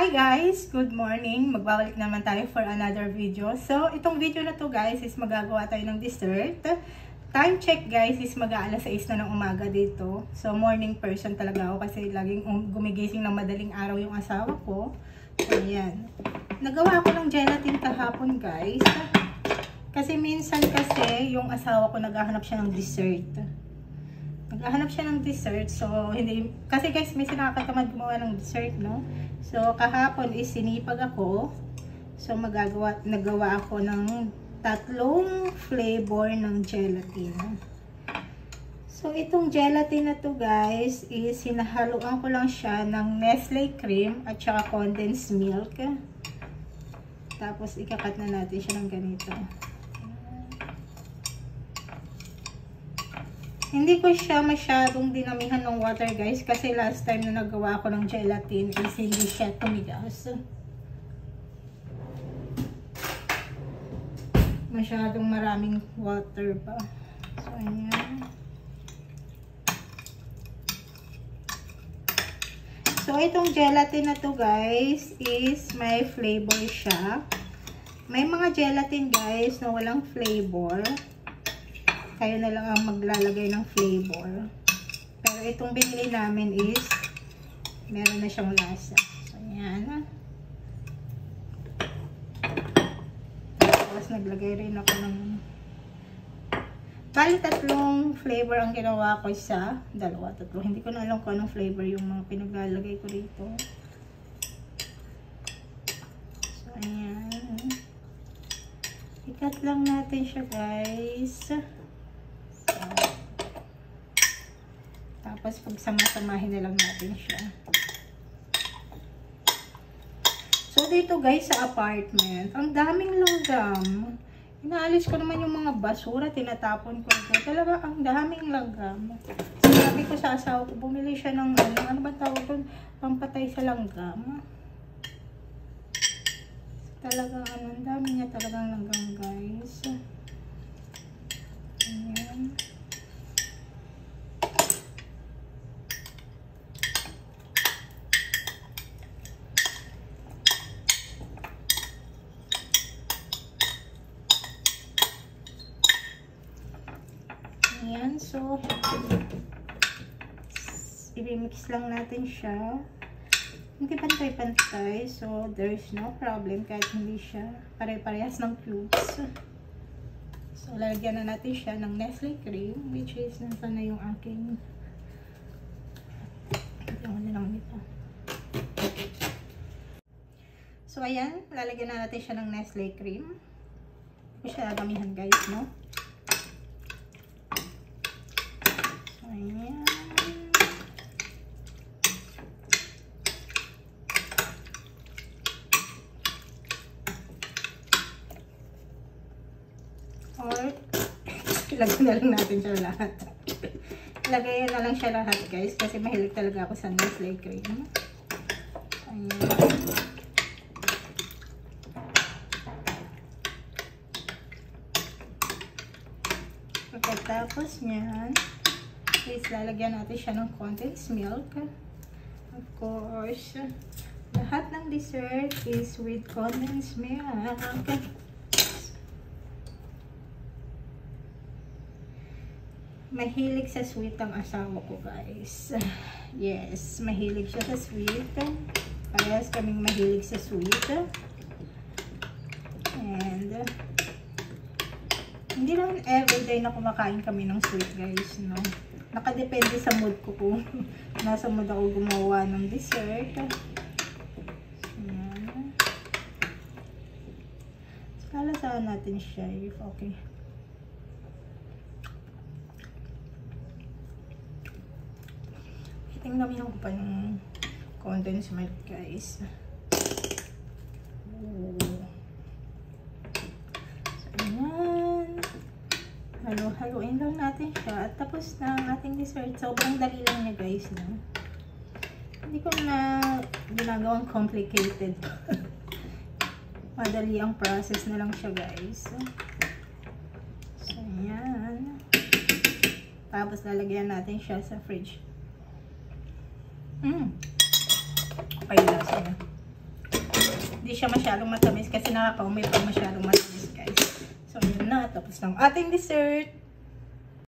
Hi guys! Good morning! Magbabalik naman tayo for another video. So, itong video na to guys is magagawa tayo ng dessert. Time check guys is mag-aalas 6 na ng umaga dito. So, morning person talaga ako kasi laging gumigising ng madaling araw yung asawa ko. So, ayan. Nagawa ko ng gelatin kahapon guys. Kasi minsan kasi yung asawa ko naghahanap siya ng dessert. So, hindi, kasi guys, minsan nakakatamad gumawa ng dessert, no? So, kahapon is sinipag ako. So, nagawa ako ng tatlong flavor ng gelatin. So, itong gelatin na to guys, is hinahaluan ko lang siya ng Nestle cream at saka condensed milk. Tapos, ikakat na natin siya ng ganito. Hindi ko siya masyadong dinamihan ng water guys kasi last time na nagawa ko ng gelatin is hindi siya tumigas. Masyadong maraming water pa. So, ayan. So, itong gelatin na to guys is may flavor siya. May mga gelatin guys na walang flavor. Kayo na lang ang maglalagay ng flavor. Pero itong binili namin is meron na siyang lasa. So, ayan. Tapos naglagay rin ako ng bali tatlong flavor ang ginawa ko sa tatlo. Hindi ko na alam kung anong flavor yung mga pinaglalagay ko dito. So, ayan. Ikat lang natin siya guys. Tapos pagsama-samahin na lang natin siya. So dito guys sa apartment, ang daming langgam. Inaalis ko naman yung mga basura, tinatapon ko ito. Talaga ang daming langgam. Sabi ko sa asawa ko, bumili siya ng ano ba tawag doon? Pampatay sa langgam. Talagang ang dami niya talagang langgam guys. Ayan. Ayan, so i-mix lang natin siya. Hindi pantay-pantay, so there's no problem kahit hindi siya pare-parehas ng cubes. So, lalagyan na natin siya ng Nestle cream, which is nasa na yung aking nito. So, ayan, lalagyan na natin siya ng Nestle cream. Hindi ko siya damihan guys, no? So, ayan. Or, ilagay na lang natin siya lahat. Ilagay na lang siya lahat guys kasi mahilig talaga ako sa Nestle cream. Ayan. Pagkatapos niyan, is lalagyan natin siya ng condensed milk. Of course, lahat ng dessert is with condensed milk. Mahilig sa sweet ang asawa ko guys. Yes, mahilig siya sa sweet. Parehas kaming mahilig sa sweet. And hindi naman everyday na kumakain kami ng sweet guys, no? Nakadepende sa mood ko kung nasa mood ako gumawa ng dessert. Ayan. Kalasahan natin siya if okay. Tingnan ko pa yung condensed milk guys. Oh. So, ayan. Halo-haloin lang natin siya. At tapos na ang ating dessert. Sobrang dali lang niya guys. No? Hindi ko na ginagawang complicated. Madali ang process na lang siya guys. So, ayan. Tapos lalagyan natin siya sa fridge. Okay, lasa niya. hindi siya masyadong matamis kasi nakakaumoy pag masyadong matamis guys. So yun na, tapos ng ating dessert.